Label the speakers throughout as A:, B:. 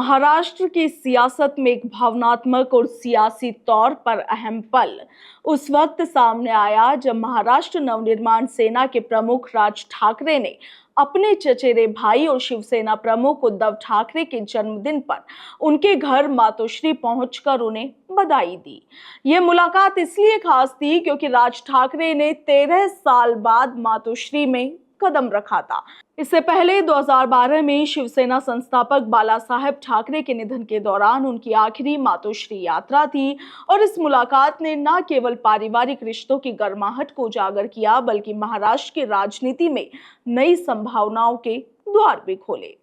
A: महाराष्ट्र की सियासत में एक भावनात्मक और सियासी तौर पर अहम पल उस वक्त सामने आया जब महाराष्ट्र नवनिर्माण सेना के प्रमुख राज ठाकरे ने अपने चचेरे भाई और शिवसेना प्रमुख उद्धव ठाकरे के जन्मदिन पर उनके घर मातोश्री पहुंचकर उन्हें बधाई दी। यह मुलाकात इसलिए खास थी क्योंकि राज ठाकरे ने 13 साल बाद मातोश्री में कदम रखा था। इससे पहले 2012 में शिवसेना संस्थापक बाला साहेब ठाकरे के निधन के दौरान उनकी आखिरी मातोश्री यात्रा थी और इस मुलाकात ने न केवल पारिवारिक रिश्तों की गर्माहट को उजागर किया बल्कि महाराष्ट्र की राजनीति में नई संभावनाओं के द्वार भी खोले।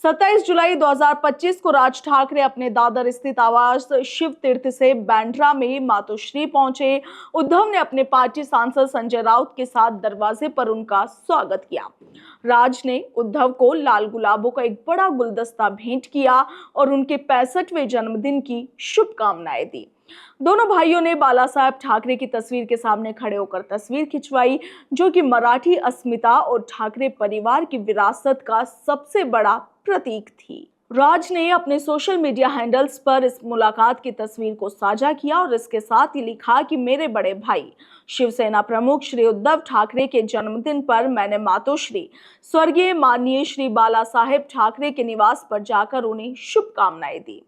A: 27 जुलाई 2025 को राज ठाकरे अपने दादर स्थित आवास शिव तीर्थ से बांद्रा में मातोश्री पहुंचे। उद्धव ने अपने पार्टी सांसद संजय राउत के साथ दरवाजे पर उनका स्वागत किया। राज ने उद्धव को लाल गुलाबों का एक बड़ा गुलदस्ता भेंट किया और उनके 65वें जन्मदिन की शुभकामनाएं दी। दोनों भाइयों ने बाला साहेब ठाकरे की तस्वीर के सामने खड़े होकर तस्वीर खिंचवाई, जो कि मराठी अस्मिता और ठाकरे परिवार की विरासत का सबसे बड़ा प्रतीक थी। राज ने अपने सोशल मीडिया हैंडल्स पर इस मुलाकात की तस्वीर को साझा किया और इसके साथ ही लिखा कि मेरे बड़े भाई शिवसेना प्रमुख श्री उद्धव ठाकरे के जन्मदिन पर मैंने मातोश्री स्वर्गीय माननीय श्री बाला साहेब ठाकरे के निवास पर जाकर उन्हें शुभकामनाएं दी।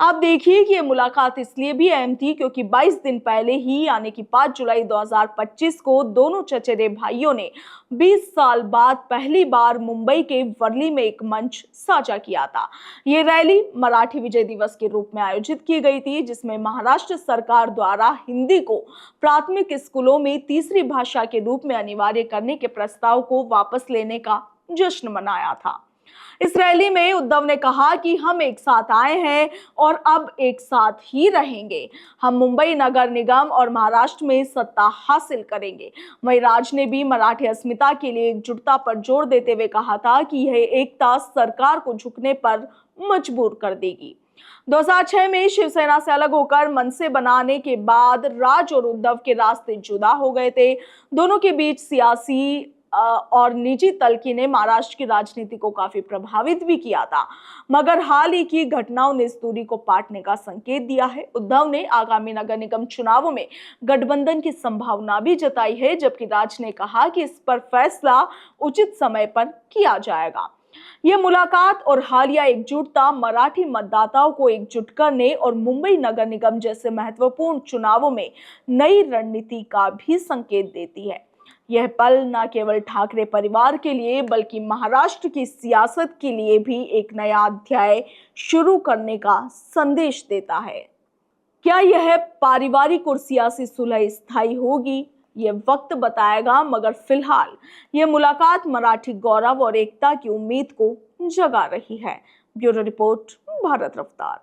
A: आप देखिए कि यह मुलाकात इसलिए भी अहम थी क्योंकि 22 दिन पहले ही यानी कि 5 जुलाई 2025 को दोनों चचेरे भाइयों ने 20 साल बाद पहली बार मुंबई के वर्ली में एक मंच साझा किया था। ये रैली मराठी विजय दिवस के रूप में आयोजित की गई थी, जिसमें महाराष्ट्र सरकार द्वारा हिंदी को प्राथमिक स्कूलों में तीसरी भाषा के रूप में अनिवार्य करने के प्रस्ताव को वापस लेने का जश्न मनाया था। इस रैली में उद्धव ने कहा कि हम एक साथ आए हैं और अब एक साथ ही रहेंगे। हम मुंबई नगर निगम और महाराष्ट्र में सत्ता हासिल करेंगे। वहीं राज ने भी मराठी अस्मिता के लिए एकजुटता पर जोर देते हुए कहा था कि यह एकता सरकार को झुकने पर मजबूर कर देगी। 2006 में शिवसेना से अलग होकर मनसे बनाने के बाद राज और उद्धव के रास्ते जुदा हो गए थे। दोनों के बीच सियासी और निजी तलखी ने महाराष्ट्र की राजनीति को काफी प्रभावित भी किया था, मगर हाल ही की घटनाओं ने इस दूरी को पाटने का संकेत दिया है। उद्धव ने आगामी नगर निगम चुनावों में गठबंधन की संभावना भी जताई है, जबकि राज ने कहा कि इस पर फैसला उचित समय पर किया जाएगा। यह मुलाकात और हालिया एकजुटता मराठी मतदाताओं को एकजुट करने और मुंबई नगर निगम जैसे महत्वपूर्ण चुनावों में नई रणनीति का भी संकेत देती है। यह पल न केवल ठाकरे परिवार के लिए बल्कि महाराष्ट्र की सियासत के लिए भी एक नया अध्याय शुरू करने का संदेश देता है। क्या यह पारिवारिक और सियासी सुलह स्थायी होगी, यह वक्त बताएगा, मगर फिलहाल यह मुलाकात मराठी गौरव और एकता की उम्मीद को जगा रही है। ब्यूरो रिपोर्ट, भारत रफ्तार।